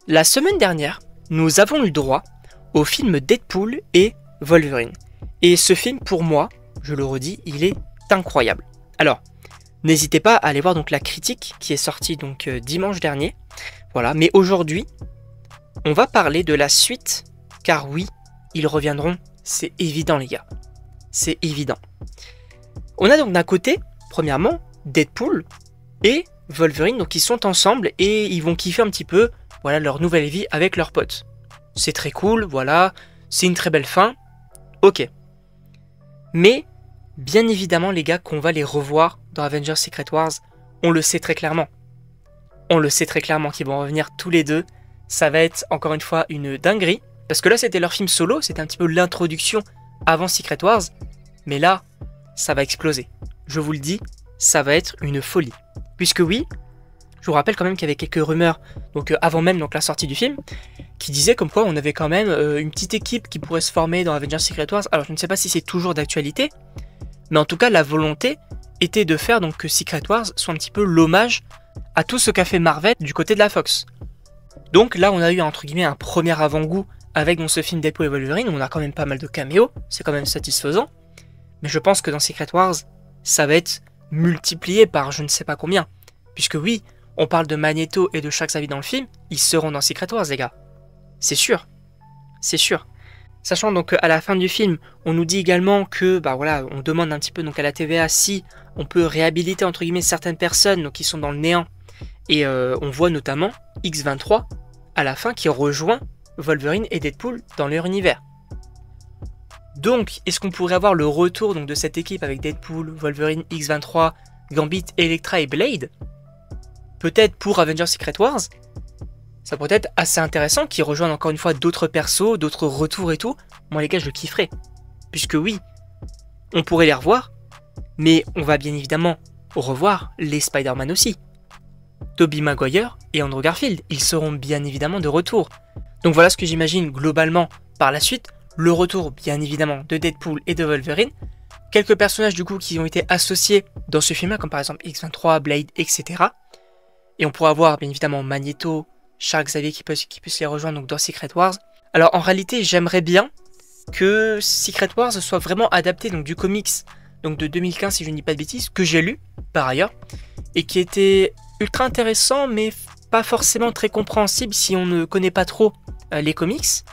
La semaine dernière, nous avons eu droit au film Deadpool et Wolverine. Et ce film, pour moi, je le redis, il est incroyable. Alors, n'hésitez pas à aller voir donc la critique qui est sortie donc dimanche dernier. Voilà, mais aujourd'hui, on va parler de la suite, car oui, ils reviendront, c'est évident les gars. C'est évident. On a donc d'un côté, premièrement, Deadpool et Wolverine, donc ils sont ensemble et ils vont kiffer un petit peu, voilà, leur nouvelle vie avec leurs potes. C'est très cool, voilà, c'est une très belle fin, ok. Mais, bien évidemment les gars, qu'on va les revoir dans Avengers Secret Wars, on le sait très clairement. On le sait très clairement qu'ils vont revenir tous les deux, ça va être encore une fois une dinguerie, parce que là c'était leur film solo, c'était un petit peu l'introduction avant Secret Wars, mais là, ça va exploser. Je vous le dis, ça va être une folie. Puisque oui, je vous rappelle quand même qu'il y avait quelques rumeurs, donc avant même donc, la sortie du film, qui disaient comme quoi on avait quand même une petite équipe qui pourrait se former dans Avengers Secret Wars. Alors je ne sais pas si c'est toujours d'actualité, mais en tout cas la volonté était de faire donc que Secret Wars soit un petit peu l'hommage à tout ce qu'a fait Marvel du côté de la Fox. Donc là on a eu entre guillemets un premier avant-goût avec donc, ce film Deadpool et Wolverine, où on a quand même pas mal de caméos, c'est quand même satisfaisant. Mais je pense que dans Secret Wars, ça va être multiplié par je ne sais pas combien. Puisque oui, on parle de Magneto et de Charles Xavier dans le film, ils seront dans Secret Wars les gars. C'est sûr. C'est sûr. Sachant donc qu'à la fin du film, on nous dit également que, bah voilà, on demande un petit peu donc à la TVA si on peut réhabiliter entre guillemets certaines personnes donc, qui sont dans le néant. Et on voit notamment X-23 à la fin qui rejoint Wolverine et Deadpool dans leur univers. Donc, est-ce qu'on pourrait avoir le retour donc, de cette équipe avec Deadpool, Wolverine, X-23, Gambit, Elektra et Blade? Peut-être pour Avengers Secret Wars. Ça pourrait être assez intéressant qu'ils rejoignent encore une fois d'autres persos, d'autres retours et tout. Moi les gars, je le kifferais. Puisque oui, on pourrait les revoir, mais on va bien évidemment revoir les Spider-Man aussi. Tobey Maguire et Andrew Garfield, ils seront bien évidemment de retour. Donc voilà ce que j'imagine globalement par la suite. Le retour bien évidemment de Deadpool et de Wolverine. Quelques personnages du coup qui ont été associés dans ce film là, comme par exemple X-23, Blade, etc. Et on pourra voir bien évidemment Magneto, Charles Xavier qui puisse les rejoindre donc, dans Secret Wars. Alors en réalité j'aimerais bien que Secret Wars soit vraiment adapté donc, du comics donc, de 2015 si je ne dis pas de bêtises, que j'ai lu par ailleurs, et qui était ultra intéressant mais pas forcément très compréhensible si on ne connaît pas trop les comics.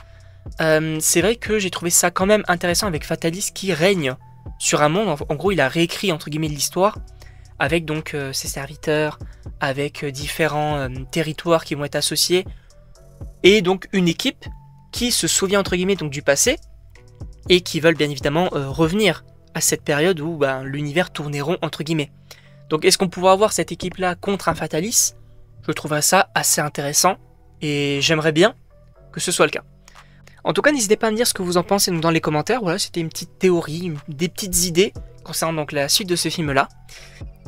C'est vrai que j'ai trouvé ça quand même intéressant avec Fatalis qui règne sur un monde. En gros il a réécrit entre guillemets l'histoire avec donc ses serviteurs, avec différents territoires qui vont être associés, et donc une équipe qui se souvient entre guillemets donc du passé, et qui veulent bien évidemment revenir à cette période où l'univers tournait rond entre guillemets. Donc est-ce qu'on pourra avoir cette équipe là contre un Fatalis? Je trouverais ça assez intéressant, et j'aimerais bien que ce soit le cas. En tout cas, n'hésitez pas à me dire ce que vous en pensez donc, dans les commentaires. Voilà, c'était une petite théorie, des petites idées concernant donc, la suite de ce film-là.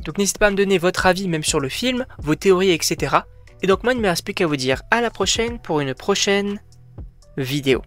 Donc n'hésitez pas à me donner votre avis même sur le film, vos théories, etc. Et donc moi, il ne me reste plus qu'à vous dire à la prochaine pour une prochaine vidéo.